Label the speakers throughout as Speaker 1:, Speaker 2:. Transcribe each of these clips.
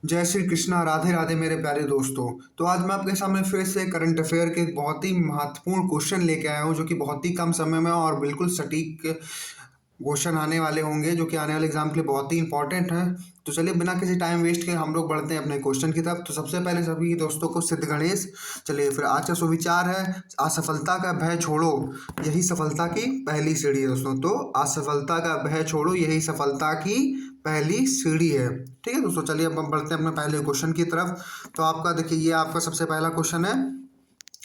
Speaker 1: जय श्री कृष्णा, राधे राधे मेरे प्यारे दोस्तों। तो आज मैं आपके सामने फिर से करंट अफेयर के बहुत ही महत्वपूर्ण क्वेश्चन लेके आया हूँ, जो कि बहुत ही कम समय में और बिल्कुल सटीक क्वेश्चन आने वाले होंगे, जो कि आने वाले एग्जाम के लिए बहुत ही इंपॉर्टेंट है। तो चलिए बिना किसी टाइम वेस्ट के हम लोग बढ़ते हैं अपने क्वेश्चन की तरफ। तो सबसे पहले सभी दोस्तों को सिद्ध गणेश। चलिए फिर आज का सुविचार है, असफलता का भय छोड़ो, यही सफलता की पहली सीढ़ी है दोस्तों। तो असफलता का भय छोड़ो, यही सफलता की पहली सीढ़ी है। ठीक है दोस्तों, चलिए अब हम बढ़ते हैं अपने पहले क्वेश्चन की तरफ। तो आपका देखिए, ये आपका सबसे पहला क्वेश्चन है।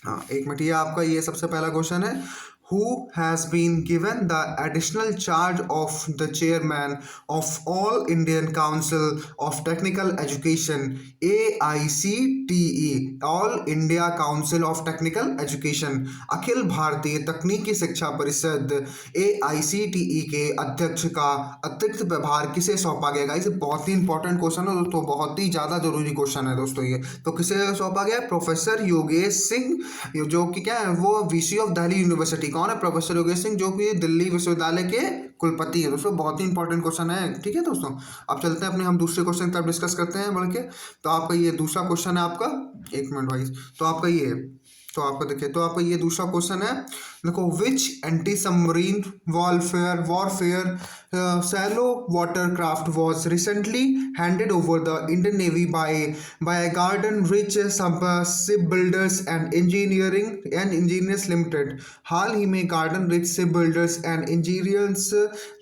Speaker 1: हाँ एक मिनट, ये आपका ये सबसे पहला क्वेश्चन है। Who has been given the additional charge of the chairman of All Indian Council of Technical Education AICTE All India Council of Technical Education Akhil Bharatiya तकनीकी शिक्षा परिषद AICTE के अध्यक्ष का अतिरिक्त प्रभार किसे सौंपा गया? गाइस बहुत ही इंपॉर्टेंट क्वेश्चन है दोस्तों, बहुत ही ज़्यादा जरूरी क्वेश्चन है दोस्तों ये। तो किसे सौंपा गया? प्रोफेसर योगेश सिंह, जो कि क्या है, वो वीसी ऑफ दिल्ली यूनिवर्सिटी। कौन है? प्रोफेसर योगेश सिंह, जो कि दिल्ली विश्वविद्यालय के कुलपति है दोस्तों। बहुत ही इंपॉर्टेंट क्वेश्चन है। ठीक है दोस्तों, अब चलते हैं अपने हम दूसरे क्वेश्चन की तरफ डिस्कस करते हैं बढ़ के। तो आपका ये दूसरा क्वेश्चन है आपका, एक मिनट भाई। तो आपका ये, तो आपका देखिए, तो आपका ये दूसरा क्वेश्चन है। देखो, which anti submarine warfare shallow watercraft was recently handed over the Indian navy by Garden Reach ship builders and engineers limited. हाल ही में Garden Reach ship builders and engineers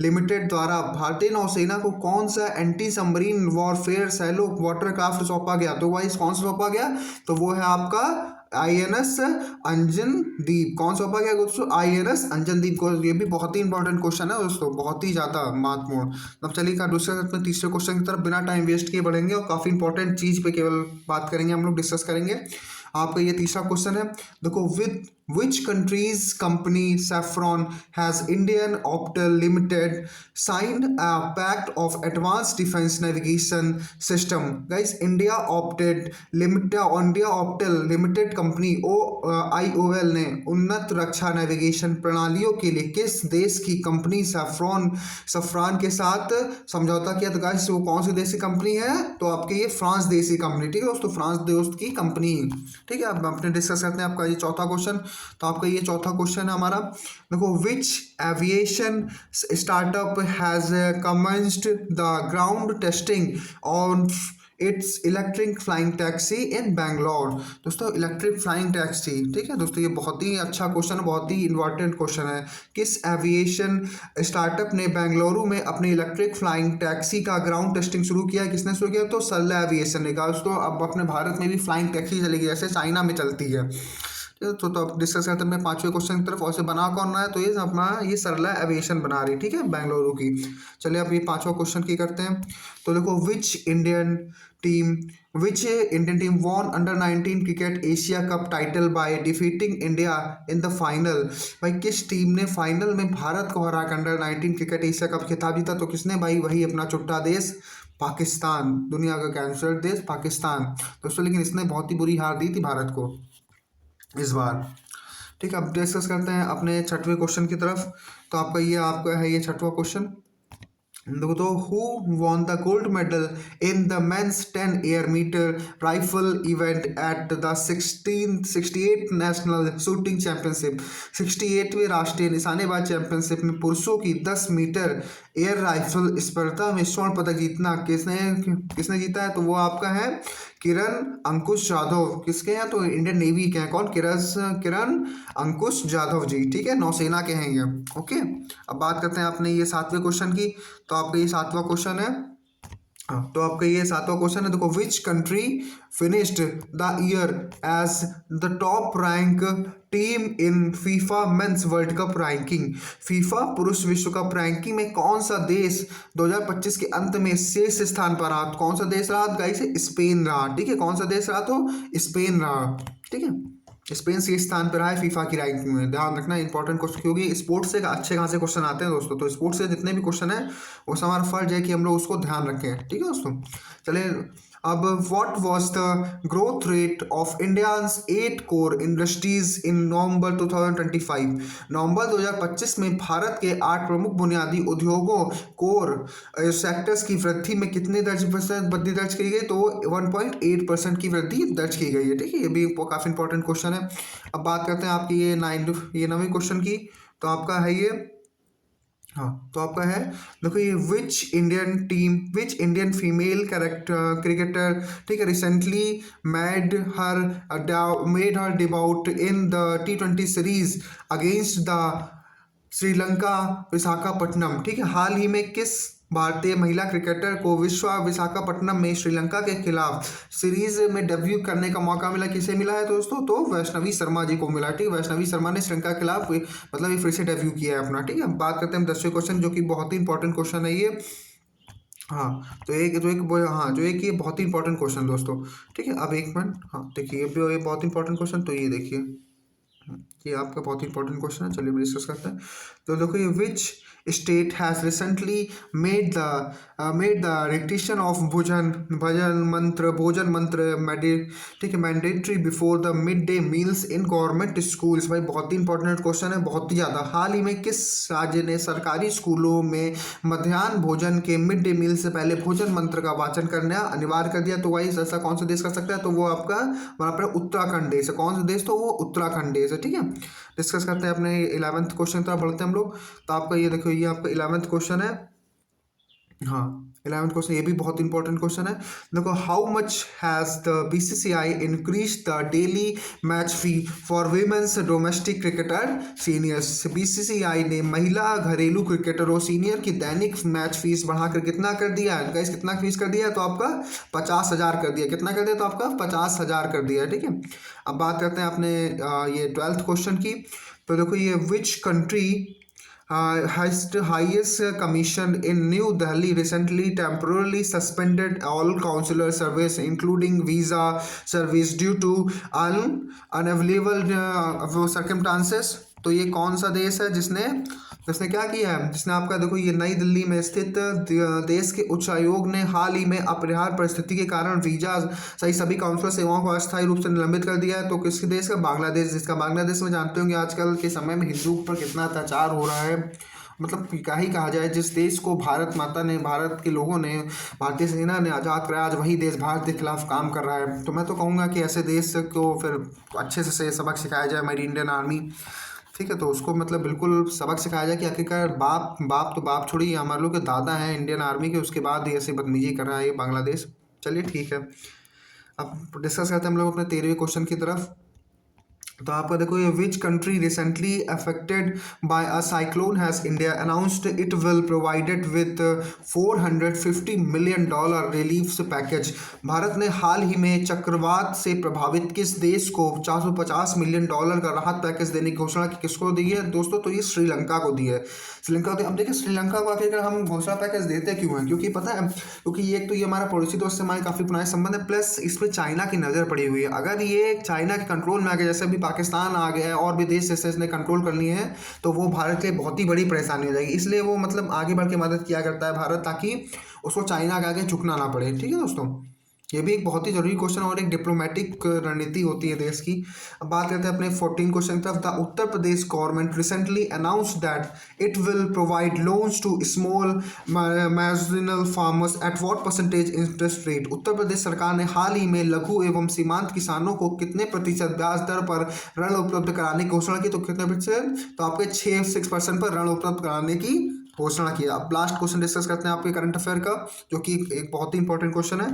Speaker 1: limited द्वारा भारतीय नौसेना को कौन सा anti submarine warfare shallow watercraft सौंपा गया? तो वाइस कौन सा सौंपा गया? तो वो है आपका INS अंजनदीप। कौन सौंपा गया दोस्तों? INS अंजनदीप को। ये भी बहुत ही इंपॉर्टेंट क्वेश्चन है दोस्तों, बहुत ही ज़्यादा महत्वपूर्ण। अब चलिए का दूसरे अपने तीसरे क्वेश्चन की तरफ बिना टाइम वेस्ट किए बढ़ेंगे और काफ़ी इंपॉर्टेंट चीज़ पे केवल बात करेंगे, हम लोग डिस्कस करेंगे। आपका ये तीसरा क्वेश्चन है। देखो, with which country's company Saffron has Indian Optel Limited signed a pact of advanced defense navigation system? Guys, India Optel Limited company IOL ने उन्नत रक्षा नेविगेशन प्रणालियों के लिए किस देश की कंपनी सफ्रान के साथ समझौता किया? तो गाइस वो कौन सी देश की कंपनी है? तो आपके ये फ्रांस देश की कंपनी। ठीक है दोस्तों, फ्रांस देश की कंपनी। ठीक है, अब अपने डिस्कस करते हैं आपका ये चौथा क्वेश्चन। तो आपका ये चौथा क्वेश्चन है हमारा। देखो, which aviation startup has commenced the ground testing on its electric flying taxi in Bangalore? दोस्तों इलेक्ट्रिक फ्लाइंग टैक्सी। ठीक है दोस्तों, ये बहुत ही अच्छा क्वेश्चन है, बहुत ही इंपॉर्टेंट क्वेश्चन है। किस एविएशन स्टार्टअप ने बेंगलुरु में अपनी इलेक्ट्रिक फ्लाइंग टैक्सी का ग्राउंड टेस्टिंग शुरू किया? किसने शुरू किया? तो सरला एविएशन ने कहा दोस्तों। अब अपने भारत में भी फ्लाइंग टैक्सी चलेगी, जैसे चाइना में चलती है। तो अब डिस्कस करते हैं अपने पांचवें क्वेश्चन की तरफ। और से बना कौन रहा है? तो ये अपना ये सरला एविएशन बना रही है। ठीक है, बेंगलुरु की। चलिए अब ये पांचवा क्वेश्चन की करते हैं। तो देखो, team which Indian team von under 19 cricket Asia cup title by defeating India in the final? भाई किस टीम ने फाइनल में भारत को हरा कर अंडर 19 क्रिकेट एशिया कप खिताब जीता? तो किसने? भाई वही अपना चुट्टा देश पाकिस्तान, दुनिया का कैंसर देश पाकिस्तान दोस्तों। लेकिन इसने बहुत ही बुरी हार दी थी भारत को इस बार। ठीक है, अब डिस्कस करते हैं अपने छठवें क्वेश्चन की तरफ। तो आपका है ये छठवां क्वेश्चन। देखो, तो who won the gold medal in the men's 10 air metre rifle event at the 68 national shooting championship? 68वें राष्ट्रीय निशानेबाज चैंपियनशिप में पुरुषों की 10 मीटर एयर राइफल स्पर्धा में स्वर्ण पदक जीतना किसने जीता है? तो वो आपका है किरण अंकुश जाधव। किसके हैं? तो इंडियन नेवी के हैं। कौन? किरण अंकुश जाधव जी। ठीक है, नौसेना के हैं ये। ओके, अब बात करते हैं अपने ये सातवें क्वेश्चन की। तो आपका ये सातवां क्वेश्चन है। हाँ, तो आपका ये सातवां क्वेश्चन है। देखो, which country finished the year as the top rank team in FIFA men's world cup ranking? FIFA पुरुष विश्व कप रैंकिंग में कौन सा देश 2025 के अंत में शीर्ष स्थान पर रहा? कौन सा देश रहा गाइस? स्पेन रहा। ठीक है, कौन सा देश रहा? तो स्पेन रहा। ठीक है, स्पेन से स्थान पर रहा है फीफा की रैंकिंग में। ध्यान रखना, इंपॉर्टेंट क्वेश्चन, क्योंकि स्पोर्ट्स से अच्छे खासे क्वेश्चन आते हैं दोस्तों। तो स्पोर्ट्स से जितने भी क्वेश्चन है वो हमारा फर्ज है कि हम लोग उसको ध्यान रखें। ठीक है दोस्तों, चलिए अब what was the growth rate of India's 8 core industries in November 2025? नवंबर 2025 में भारत के 8 प्रमुख बुनियादी उद्योगों कोर सेक्टर्स की वृद्धि में कितने % वृद्धि दर्ज की गई? तो 1.8% की वृद्धि दर्ज की गई है। ठीक है, ये भी काफ़ी इंपॉर्टेंट क्वेश्चन है। अब बात करते हैं आपकी ये 9वीं क्वेश्चन की। तो आपका है ये, हाँ, तो आपका है, देखो ये विच इंडियन फीमेल क्रिकेटर, ठीक है, recently made her debut in the T20 series against the Sri Lanka Visakhapatnam. ठीक है, हाल ही में किस भारतीय महिला क्रिकेटर को विशाखापट्टनम में श्रीलंका के खिलाफ सीरीज में डेब्यू करने का मौका मिला? किसे मिला है दोस्तों? तो वैष्णवी शर्मा जी को मिला। ठीक है, वैष्णवी शर्मा ने श्रीलंका के खिलाफ मतलब ये फिर से डेब्यू किया है अपना। ठीक है, बात करते हैं 10वें क्वेश्चन, जो कि बहुत ही इंपॉर्टेंट क्वेश्चन है ये। हाँ, तो एक ये बहुत ही इंपॉर्टेंट क्वेश्चन दोस्तों। ठीक है, अब एक मिनट, हाँ देखिए ये बहुत इंपॉर्टेंट क्वेश्चन, तो ये देखिए ये आपका बहुत इंपॉर्टेंट क्वेश्चन है। चलिए डिस्कस करते हैं। तो देखो ये which state has recently made the recitation of bhojan mantra ठीक है mandatory before the mid day meals in government schools? भाई बहुत ही इंपॉर्टेंट क्वेश्चन है, बहुत ही ज़्यादा। हाल ही में किस राज्य ने सरकारी स्कूलों में मध्याह्न भोजन के मिड डे मील से पहले भोजन मंत्र का वाचन करना अनिवार्य कर दिया? तो भाई ऐसा कौन सा देश कर सकता है? तो वो आपका वहाँ पर उत्तराखंड देश है। कौन सा देश? तो वो उत्तराखंड देश है। ठीक है, डिस्कस करते हैं अपने 11th क्वेश्चन तरफ बढ़ते हैं हम लोग। तो आपका ये देखो ये आपका 11th क्वेश्चन है। हाँ, 11th क्वेश्चन ये भी बहुत इंपॉर्टेंट क्वेश्चन है। देखो, how much has the BCCI increase the daily match fee for women's domestic cricketer seniors? BCCI ने महिला घरेलू क्रिकेटरों सीनियर की दैनिक मैच फीस बढ़ाकर कितना कर दिया है गाइस? कितना फीस कर दिया है? तो आपका 50,000 कर दिया। कितना कर दिया? तो आपका 50,000 कर दिया है। ठीक है, अब बात करते हैं अपने ये 12th क्वेश्चन की। तो देखो ये which country highest commission in New Delhi recently temporarily suspended all consular service including visa service due to unavailable circumstances? तो ये कौन सा देश है जिसने जिसने क्या किया है? जिसने आपका देखो ये नई दिल्ली में स्थित देश के उच्च आयोग ने हाल ही में अपरिहार्य परिस्थिति के कारण वीजा सही सभी काउंसलर सेवाओं को अस्थायी रूप से निलंबित कर दिया है। तो किस देश का? बांग्लादेश। जिसका बांग्लादेश में जानते होंगे आजकल के समय में हिंदू पर कितना अत्याचार हो रहा है। मतलब क्या ही कहा जाए, जिस देश को भारत माता ने, भारत के लोगों ने, भारतीय सेना ने आज़ाद कराया, आज वही देश भारत के खिलाफ काम कर रहा है। तो मैं तो कहूँगा कि ऐसे देश को फिर अच्छे से सबक सिखाया जाए, हमारी इंडियन आर्मी। ठीक है, तो उसको मतलब बिल्कुल सबक सिखाया जाए कि आखिरकार बाप तो बाप छोड़िए, हमारे लोग के दादा हैं इंडियन आर्मी के, उसके बाद ये ऐसे बदतमीजी कर रहा है ये बांग्लादेश। चलिए ठीक है, अब डिस्कस करते हैं हम लोग अपने 13वें क्वेश्चन की तरफ। तो आपका देखो ये which country recently affected by a cyclone has India announced it will provided with $450 million relief package? Bharat ने हाल ही में चक्रवात से प्रभावित किस देश को $450 मिलियन का राहत पैकेज देने की घोषणा की? किसको दी है दोस्तों? तो ये श्रीलंका को दी है। श्रीलंका को। अब देखिए श्रीलंका को आखिर हम घोषणा पैकेज देते क्यों हैं? क्योंकि पता है, क्योंकि ये एक तो ये हमारा पड़ोसी दोस्त से हमारे काफ़ी पुराने संबंध है, प्लस इस पर चाइना की नज़र पड़ी हुई है। अगर ये चाइना के कंट्रोल में आ गया, जैसे अभी पाकिस्तान आ गया है और भी देश जैसे इसने कंट्रोल कर लिए हैं, तो वो भारत के लिए बहुत ही बड़ी परेशानी हो जाएगी। इसलिए वो मतलब आगे बढ़ के मदद किया करता है भारत, ताकि उसको चाइना के आगे झुकना ना पड़े। ठीक है दोस्तों, ये भी एक बहुत ही जरूरी क्वेश्चन और एक डिप्लोमेटिक रणनीति होती है देश की। अब बात करते हैं अपने 14 क्वेश्चन की तरफ। The Uttar Pradesh government recently announced that it will provide loans to small marginal farmers at what percentage interest rate? Uttar Pradesh सरकार ने हाल ही में लघु एवं सीमांत किसानों को कितने प्रतिशत ब्याज दर पर ऋण उपलब्ध कराने की घोषणा की? तो कितने प्रतिशत? तो आपके 6% पर ऋण उपलब्ध कराने की घोषणा किया। अब लास्ट क्वेश्चन डिस्कस करते हैं आपके करंट अफेयर का, जो कि एक बहुत ही इंपॉर्टेंट क्वेश्चन है।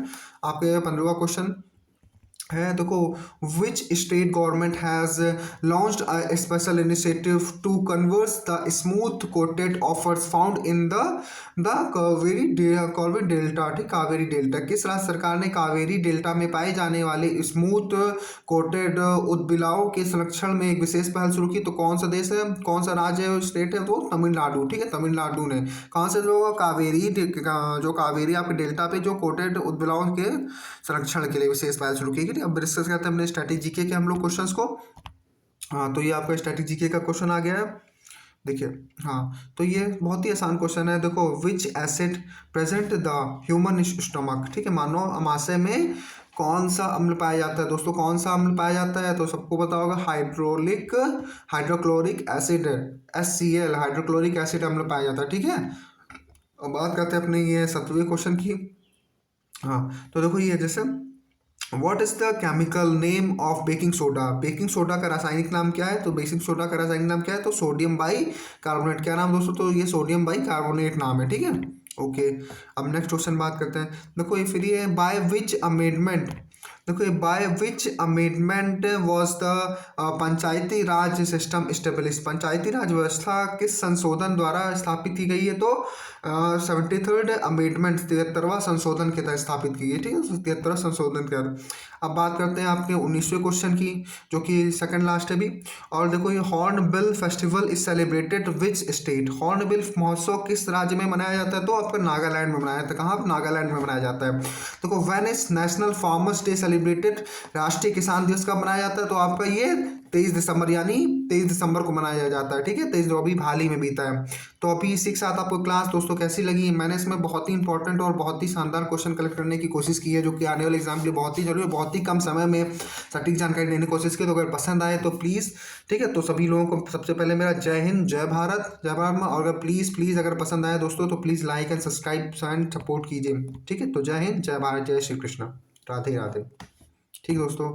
Speaker 1: आपके 15वां क्वेश्चन है, देखो which state government has launched a special initiative to converse the smooth coated offers found in the Cauvery delta? ठीक, कावेरी डेल्टा। किस राज्य सरकार ने कावेरी डेल्टा में पाए जाने वाले स्मूथ कोटेड उद्बिलाओं के संरक्षण में एक विशेष पहल शुरू की? तो कौन सा देश है, कौन सा राज्य है, स्टेट है? तो तमिलनाडु। ठीक है, तमिलनाडु ने कहाँ से जो कावेरी आपके डेल्टा पे जो कोटेड उद्बिलाओं के संरक्षण के लिए विशेष पहल शुरू की। अब डिस्कस करते हैं हमने स्ट्रैटेजी के हम लोग क्वेश्चंस को। हाँ, तो ये आपका स्ट्रैटेजी के का क्वेश्चन आ गया है। देखिए, हाँ, तो ये बहुत ही आसान क्वेश्चन है। देखो, विच acid present the human stomach, ठीक है, मानव अमाशय में कौन सा अम्ल पाया जाता है दोस्तों? कौन सा अम्ल पाया जाता है? तो सबको पता होगा, hydrochloric acid, HCl, hydrochloric acid अम्ल पाया जाता है, ठीक है। अब बात करते हैं अपने ये 7वें क्वेश्चन की। हाँ, तो देखो ये जैसे, what is the chemical name of baking soda? Baking soda का रासायनिक नाम क्या है? तो बेकिंग सोडा का रासायनिक नाम क्या है? तो सोडियम बाई कार्बोनेट। क्या नाम दोस्तों? तो ये सोडियम बाई कार्बोनेट नाम है, ठीक है। ओके, अब नेक्स्ट क्वेश्चन बात करते हैं। देखो ये फिर ये बाय विच अमेंडमेंट, देखो ये by which amendment was the Panchayati Raj system establish, Panchayati Raj व्यवस्था किस संशोधन द्वारा स्थापित की गई है? तो 73rd अमेंडमेंट, 73वां संशोधन के तहत स्थापित की गई, ठीक है, 73वां संशोधन के तहत। अब बात करते हैं आपके 19वें क्वेश्चन की, जो कि सेकंड लास्ट है भी। और देखो ये hornbill festival is celebrated which state? Hornbill महोत्सव किस राज्य में मनाया जाता है? तो आपका नागालैंड में मनाया जाता है। कहाँ पर? नागालैंड में मनाया जाता है। देखो, when is national farmers day celebrated? राष्ट्रीय किसान दिवस कब मनाया जाता है? तो आपका ये 23 दिसंबर, यानी 23 दिसंबर को मनाया जाता है, ठीक है। 23 जो अभी हाल ही में बीता है। तो अभी इसी के साथ आपको क्लास दोस्तों कैसी लगी? मैंने इसमें बहुत ही इंपॉर्टेंट और बहुत ही शानदार क्वेश्चन कलेक्ट करने की कोशिश की है, जो कि आने वाले एग्जाम के लिए बहुत ही जरूरी है। बहुत ही कम समय में सटीक जानकारी देने की कोशिश की। तो अगर पसंद आए तो प्लीज़, ठीक है, तो सभी लोगों को सबसे पहले मेरा जय हिंद, जय भारत, जय भारत में। और अगर प्लीज़ अगर पसंद आए दोस्तों तो please like and subscribe and support कीजिए, ठीक है। तो जय हिंद, जय भारत, जय श्री कृष्ण, राधे राधे। ठीक दोस्तों।